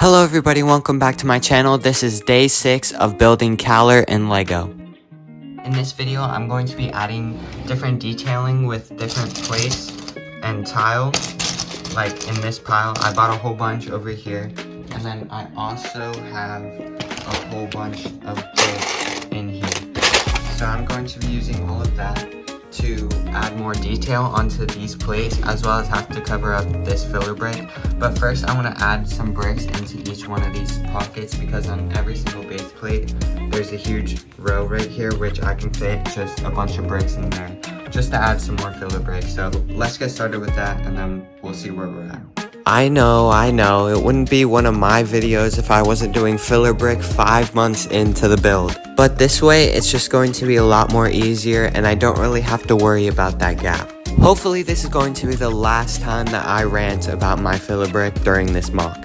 Hello everybody, welcome back to my channel. This is day 6 of building Kaller in Lego. In this video, I'm going to be adding different detailing with different plates and tile. Like in this pile, I bought a whole bunch over here. And then I also have a whole bunch of plates in here. So I'm going to be using all of that to add more detail onto these plates, as well as have to cover up this filler brick. But first I want to add some bricks into each one of these pockets, because on every single base plate there's a huge row right here which I can fit just a bunch of bricks in there just to add some more filler bricks. So let's get started with that and then we'll see where we're at. I know, it wouldn't be one of my videos if I wasn't doing filler brick 5 months into the build. But this way, it's just going to be a lot more easier and I don't really have to worry about that gap. Hopefully this is going to be the last time that I rant about my filler brick during this mock.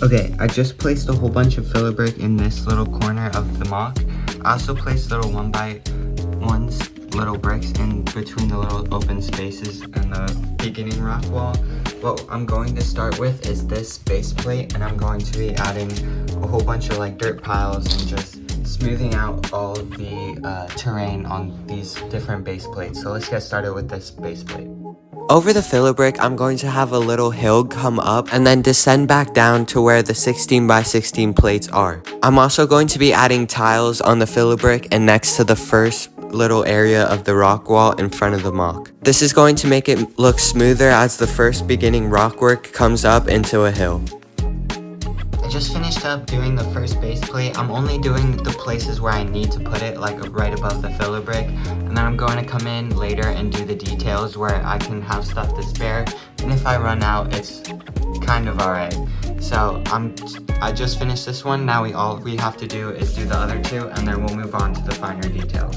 Okay, I just placed a whole bunch of filler brick in this little corner of the mock. I also placed little 1x1s little bricks in between the little open spaces and the beginning rock wall. What I'm going to start with is this base plate, and I'm going to be adding a whole bunch of like dirt piles and just smoothing out all of the terrain on these different base plates. So let's get started with this base plate. Over the filler brick, I'm going to have a little hill come up and then descend back down to where the 16x16 plates are. I'm also going to be adding tiles on the filler brick and next to the first little area of the rock wall in front of the mock. This is going to make it look smoother as the first beginning rock work comes up into a hill. I just finished up doing the first base plate. I'm only doing the places where I need to put it, like right above the filler brick, and then I'm going to come in later and do the details where I can have stuff to spare, and if I run out, it's kind of alright. So I just finished this one. Now all we have to do is do the other two, and then we'll move on to the finer details.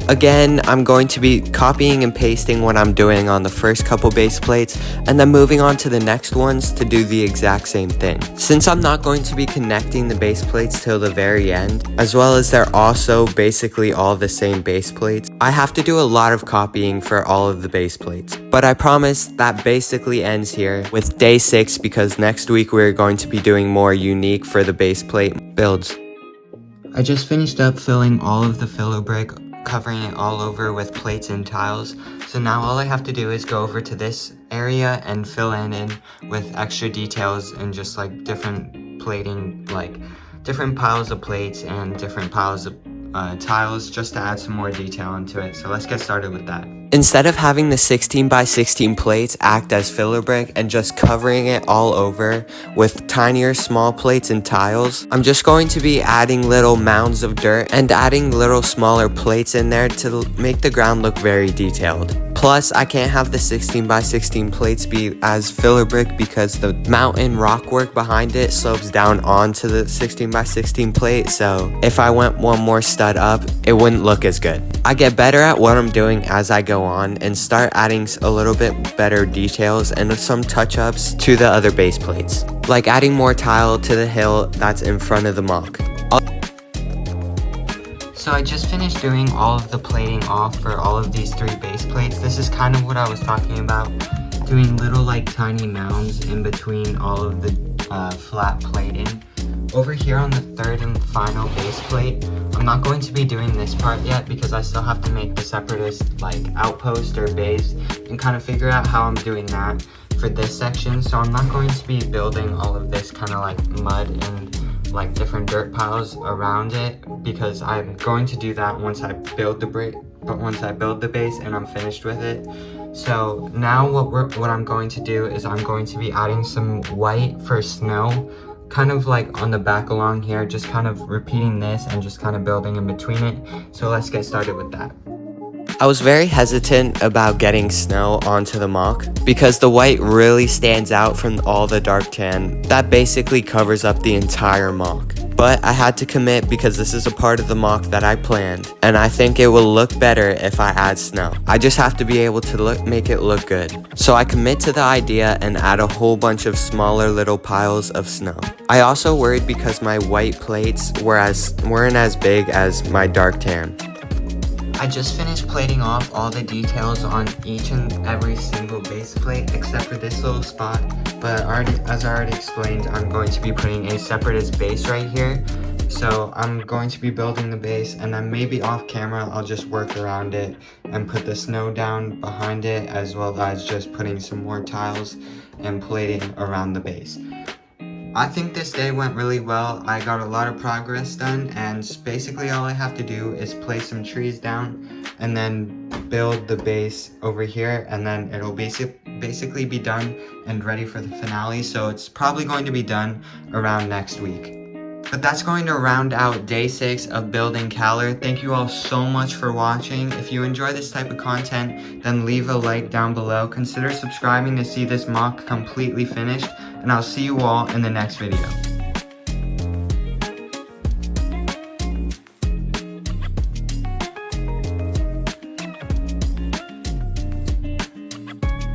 Again, I'm going to be copying and pasting what I'm doing on the first couple base plates and then moving on to the next ones to do the exact same thing. Since I'm not going to be connecting the base plates till the very end, as well as they're also basically all the same base plates, I have to do a lot of copying for all of the base plates. But I promise that basically ends here with day 6, because next week we're going to be doing more unique for the base plate builds. I just finished up filling all of the filler brick, covering it all over with plates and tiles. So now all I have to do is go over to this area and fill in with extra details and just like different plating, like different piles of plates and different piles of tiles, just to add some more detail into it. So let's get started with that. Instead of having the 16x16 plates act as filler brick and just covering it all over with tinier small plates and tiles, I'm just going to be adding little mounds of dirt and adding little smaller plates in there to make the ground look very detailed. Plus, I can't have the 16x16 plates be as filler brick because the mountain rock work behind it slopes down onto the 16x16 plate, so if I went one more stud up, it wouldn't look as good. I get better at what I'm doing as I go on and start adding a little bit better details and some touch-ups to the other base plates, like adding more tile to the hill that's in front of the mock. So I just finished doing all of the plating off for all of these 3 base plates. This is kind of what I was talking about, doing little like tiny mounds in between all of the flat plating. Over here on the third and final base plate, I'm not going to be doing this part yet because I still have to make the separatist like outpost or base and kind of figure out how I'm doing that for this section. So I'm not going to be building all of this kind of like mud and like different dirt piles around it, because I'm going to do that once I build the base and I'm finished with it. So now what I'm going to do is I'm going to be adding some white for snow, kind of like on the back along here, just kind of repeating this and just kind of building in between it. So let's get started with that. I was very hesitant about getting snow onto the mock because the white really stands out from all the dark tan that basically covers up the entire mock. But I had to commit because this is a part of the mock that I planned, and I think it will look better if I add snow. I just have to be able to make it look good. So I commit to the idea and add a whole bunch of smaller little piles of snow. I also worried because my white plates weren't as big as my dark tan. I just finished plating off all the details on each and every single base plate except for this little spot, but as I already explained, I'm going to be putting a separatist base right here. So I'm going to be building the base, and then maybe off camera I'll just work around it and put the snow down behind it, as well as just putting some more tiles and plating around the base. I think this day went really well. I got a lot of progress done, and basically all I have to do is place some trees down and then build the base over here, and then it'll basically be done and ready for the finale. So it's probably going to be done around next week. But that's going to round out day 6 of building Kaller. Thank you all so much for watching. If you enjoy this type of content, then leave a like down below. Consider subscribing to see this mock completely finished, and I'll see you all in the next video.